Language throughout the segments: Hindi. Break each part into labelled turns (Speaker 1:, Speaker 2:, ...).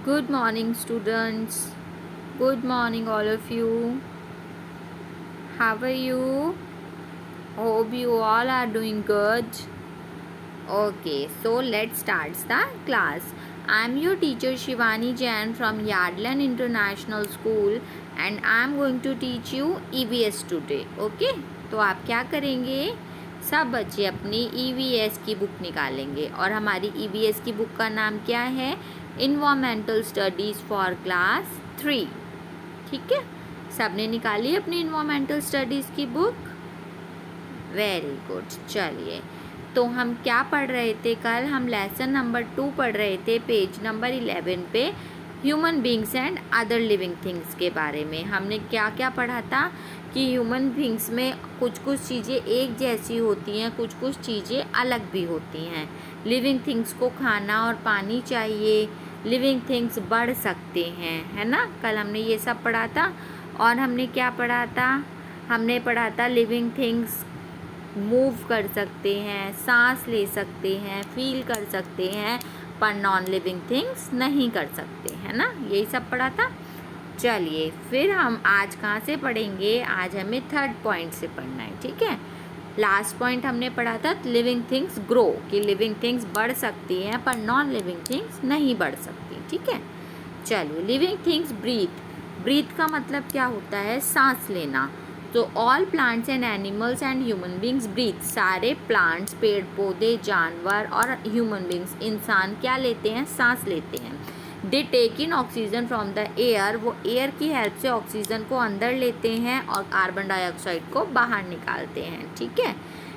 Speaker 1: Good morning, students. Good morning, all of you. How are you? Hope you all are doing good. Okay, so let's start the class. I'm your teacher Shivani Jain from Yardland International School and I'm going to teach you EVS today. Okay? तो आप क्या करेंगे? सब बच्चे अपनी EVS की बुक निकालेंगे और हमारी EVS की बुक का नाम क्या है? Environmental studies for class 3. ठीक है, सबने निकाली अपनी इन्वामेंटल स्टडीज़ की बुक. Very good. चलिए, तो हम क्या पढ़ रहे थे कल? हम लेसन नंबर 2 पढ़ रहे थे, पेज नंबर 11 पे human beings and other living things के बारे में. हमने क्या क्या पढ़ा था कि ह्यूमन बींग्स में कुछ कुछ चीज़ें एक जैसी होती हैं, कुछ कुछ चीज़ें अलग भी होती हैं. लिविंग थिंग्स को खाना और पानी चाहिए, लिविंग थिंग्स बढ़ सकते हैं, है ना. कल हमने ये सब पढ़ा था. और हमने क्या पढ़ा था? हमने पढ़ा था लिविंग थिंग्स मूव कर सकते हैं, सांस ले सकते हैं, फील कर सकते हैं, पर नॉन लिविंग थिंग्स नहीं कर सकते, है ना. यही सब पढ़ा था. चलिए, फिर हम आज कहाँ से पढ़ेंगे? आज हमें 3rd पॉइंट से पढ़ना है. ठीक है, लास्ट पॉइंट हमने पढ़ा था लिविंग थिंग्स ग्रो, कि लिविंग थिंग्स बढ़ सकती हैं पर नॉन लिविंग थिंग्स नहीं बढ़ सकती. ठीक है, चलिए. Living things breathe. ब्रीथ का मतलब क्या होता है? सांस लेना. तो all plants and animals and human beings breathe. सारे प्लांट्स, पेड़ पौधे, जानवर और ह्यूमन बींग्स, इंसान क्या लेते हैं? सांस लेते हैं. They take in oxygen from the air. वो एयर की हेल्प से ऑक्सीजन को अंदर लेते हैं और कार्बन डाइऑक्साइड को बाहर निकालते हैं. ठीक है.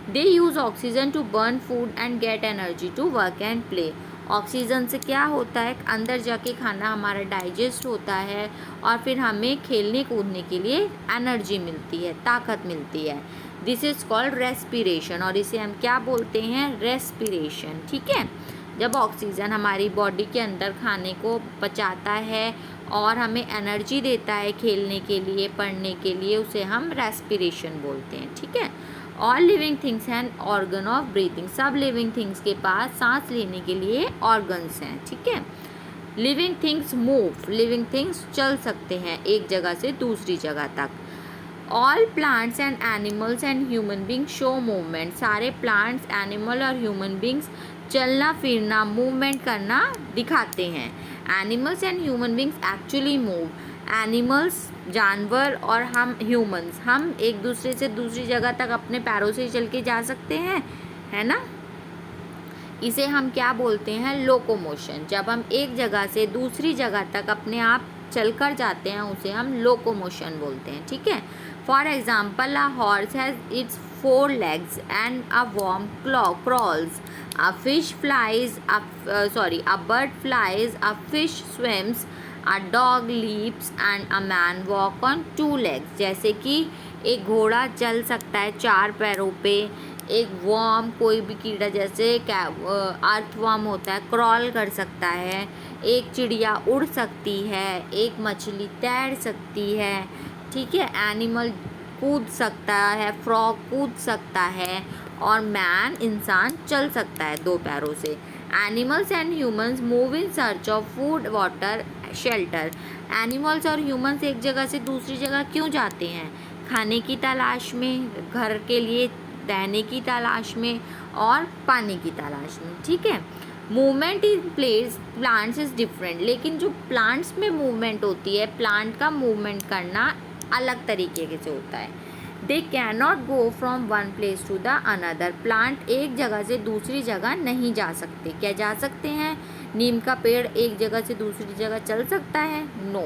Speaker 1: They use oxygen to burn food and get energy to work and play. Oxygen से क्या होता है? अंदर जाके खाना हमारा डाइजेस्ट होता है और फिर हमें खेलने कूदने के लिए एनर्जी मिलती है, ताकत मिलती है. दिस इज़ कॉल्ड रेस्पिरेशन, और इसे हम क्या बोलते हैं? रेस्पिरेशन. ठीक है. जब ऑक्सीजन हमारी बॉडी के अंदर खाने को पचाता है और हमें एनर्जी देता है खेलने के लिए, पढ़ने के लिए, उसे हम रेस्पिरेशन बोलते हैं. ठीक है. All living things and organ of breathing. सब लिविंग थिंग्स के पास सांस लेने के लिए ऑर्गन्स हैं. ठीक है. Living things move. Living things चल सकते हैं एक जगह से दूसरी जगह तक. All plants and animals and human beings show movement. सारे प्लांट्स, एनिमल और ह्यूमन बींग्स चलना फिरना, मूवमेंट करना दिखाते हैं. Animals and human beings actually move. Animals, जानवर, और हम ह्यूमंस, हम एक दूसरे से दूसरी जगह तक अपने पैरों से चल के जा सकते हैं, है ना. इसे हम क्या बोलते हैं? लोकोमोशन. जब हम एक जगह से दूसरी जगह तक अपने आप चलकर जाते हैं उसे हम लोकोमोशन बोलते हैं. ठीक है. For example, a horse has its 4 legs and a worm crawls. A fish flies. A bird flies. A fish swims. A dog leaps and a man walk on 2 legs. जैसे कि एक घोड़ा चल सकता है 4 पैरों पे. एक वर्म, कोई भी कीड़ा जैसे अर्थवर्म होता है, क्रॉल कर सकता है. एक चिड़िया उड़ सकती है. एक मछली तैर सकती है. ठीक है. एनिमल कूद सकता है, फ्रॉग कूद सकता है, और मैन, इंसान, चल सकता है 2 पैरों से. Animals and humans move in search of food, water, shelter. Animals और ह्यूमंस एक जगह से दूसरी जगह क्यों जाते हैं? खाने की तलाश में, घर के लिए रहने की तलाश में, और पानी की तलाश में. ठीक है. Movement in plants is different. लेकिन जो प्लांट्स में मूवमेंट होती है, प्लांट का मूवमेंट करना अलग तरीके से होता है. They can not go from one place to the another. Plant एक जगह से दूसरी जगह नहीं जा सकते. क्या जा सकते हैं? नीम का पेड़ एक जगह से दूसरी जगह चल सकता है? नो.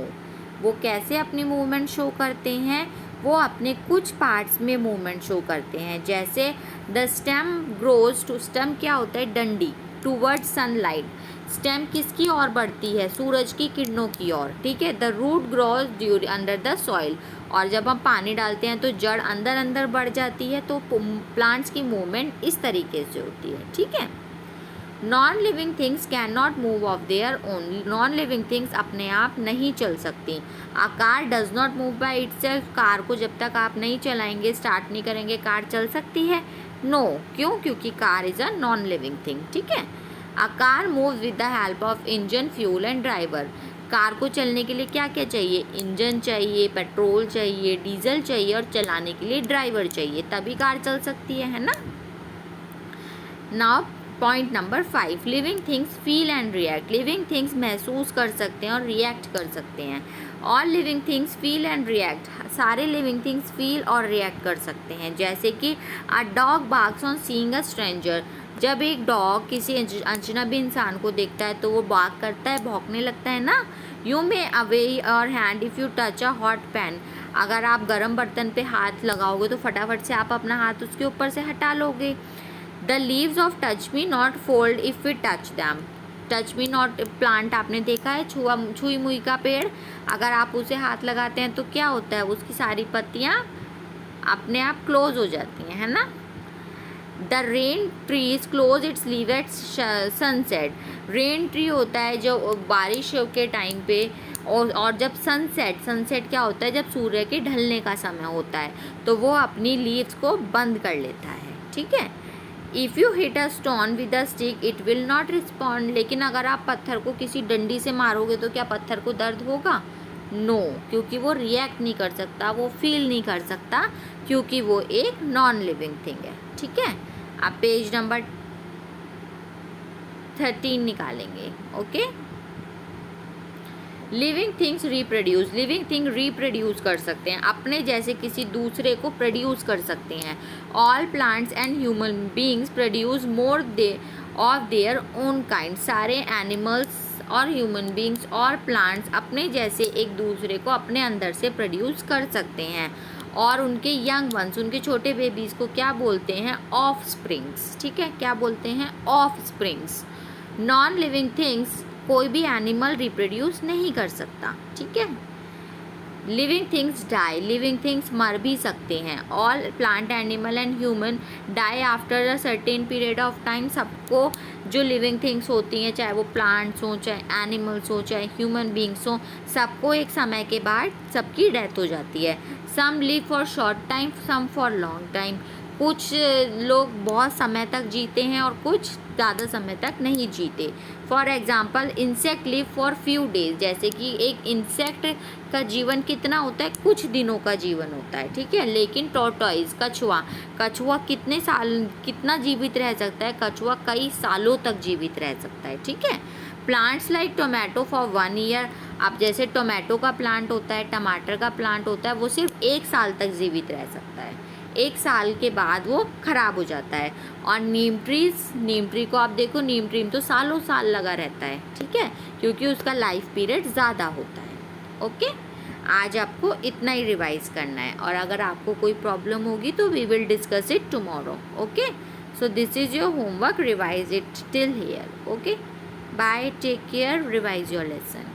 Speaker 1: वो कैसे अपनी मूवमेंट शो करते हैं? वो अपने कुछ पार्ट्स में मूवमेंट शो करते हैं. जैसे the stem grows to. Stem क्या होता है? डंडी. Towards sunlight. स्टेम किसकी ओर बढ़ती है? सूरज की किरणों की ओर. ठीक है. The root grows under the soil. और जब हम पानी डालते हैं तो जड़ अंदर अंदर बढ़ जाती है. तो प्लांट्स की मूवमेंट इस तरीके से होती है. ठीक है. Non living things can not move of their own. Non living things अपने आप नहीं चल सकती. A car does not move by itself. Car को जब तक आप नहीं चलाएंगे, स्टार्ट नहीं करेंगे, कार चल सकती है? नो. क्यों? क्योंकि car is a non living thing. ठीक है. A car move with the help of engine, fuel and driver. Car को चलने के लिए क्या क्या चाहिए? इंजन चाहिए, पेट्रोल चाहिए, डीजल चाहिए और चलाने के लिए ड्राइवर चाहिए, तभी कार चल सकती है ना। Now point number 5, living things feel and react. Living things महसूस कर सकते हैं और रिएक्ट कर सकते हैं। All living things feel and react, सारे लिविंग थिंग्स फील और रिएक्ट कर सकते हैं। जैसे कि a dog barks on seeing a stranger, जब एक डॉग किसी अजनबी इंसान को देखता है तो वो बार्क करता है, भौंकने लगता है ना। You may away your hand if you touch a hot pan, अगर आप गर्म बर्तन पे हाथ लगाओगे तो फटाफट से आप अपना हाथ उसके ऊपर से हटा लोगे। The leaves of touch me not fold if we touch them, touch me not plant आपने देखा है, छुई मुई का पेड़, अगर आप उसे हाथ लगाते हैं तो क्या होता है, उसकी सारी पत्तियाँ अपने आप क्लोज हो जाती हैं, है ना। The rain trees close it's leave at sunset, rain tree होता है जो बारिश के टाइम पे, और जब सनसेट क्या होता है, जब सूर्य के ढलने का समय होता है तो वो अपनी लीव्स को बंद कर लेता है, ठीक है। If you hit a stone with a stick it will not respond, लेकिन अगर आप पत्थर को किसी डंडी से मारोगे तो क्या पत्थर को दर्द होगा? नो, क्योंकि वो रिएक्ट नहीं कर सकता, वो फील नहीं कर सकता, क्योंकि वो एक नॉन लिविंग थिंग है, ठीक है। आप पेज नंबर 13 निकालेंगे, okay. Living things reproduce, living thing reproduce कर सकते हैं, अपने जैसे किसी दूसरे को प्रोड्यूस कर सकते हैं। All plants and human beings produce more they of their own kind, सारे एनिमल्स और ह्यूमन बींग्स और प्लांट्स अपने जैसे एक दूसरे को अपने अंदर से प्रोड्यूस कर सकते हैं। और उनके यंग वंस, उनके छोटे बेबीज़ को क्या बोलते हैं? ऑफ स्प्रिंग्स, ठीक है, क्या बोलते हैं? Offsprings. Non living things, कोई भी एनिमल रिप्रोड्यूस नहीं कर सकता, ठीक है। Living things die, living things मर भी सकते हैं। All plant, animal and human die after a certain period of time, सबको जो लिविंग थिंग्स होती हैं, चाहे वो प्लांट्स हों, चाहे एनिमल्स हों, चाहे ह्यूमन बींग्स हों, सबको एक समय के बाद सबकी डेथ हो जाती है। Some live for short time, some for long time, कुछ लोग बहुत समय तक जीते हैं और कुछ ज़्यादा समय तक नहीं जीते। For example insect live for few days, जैसे कि एक इंसेक्ट का जीवन कितना होता है? कुछ दिनों का जीवन होता है, ठीक है। लेकिन टॉर्टॉइज, कछुआ कितना जीवित रह सकता है? कछुआ कई सालों तक जीवित रह सकता है, ठीक है। Plants like tomato for 1 year, अब जैसे टोमेटो का प्लांट होता है, टमाटर का प्लांट होता है, वो सिर्फ 1 साल तक जीवित रह सकता है, 1 साल के बाद वो ख़राब हो जाता है। और नीम ट्री को आप देखो, नीम ट्री तो सालों साल लगा रहता है, ठीक है, क्योंकि उसका लाइफ पीरियड ज़्यादा होता है, ओके। आज आपको इतना ही रिवाइज करना है, और अगर आपको कोई प्रॉब्लम होगी तो we will discuss it tomorrow, okay. So this is your homework, revise it till here, okay. Bye, take care, revise your lesson.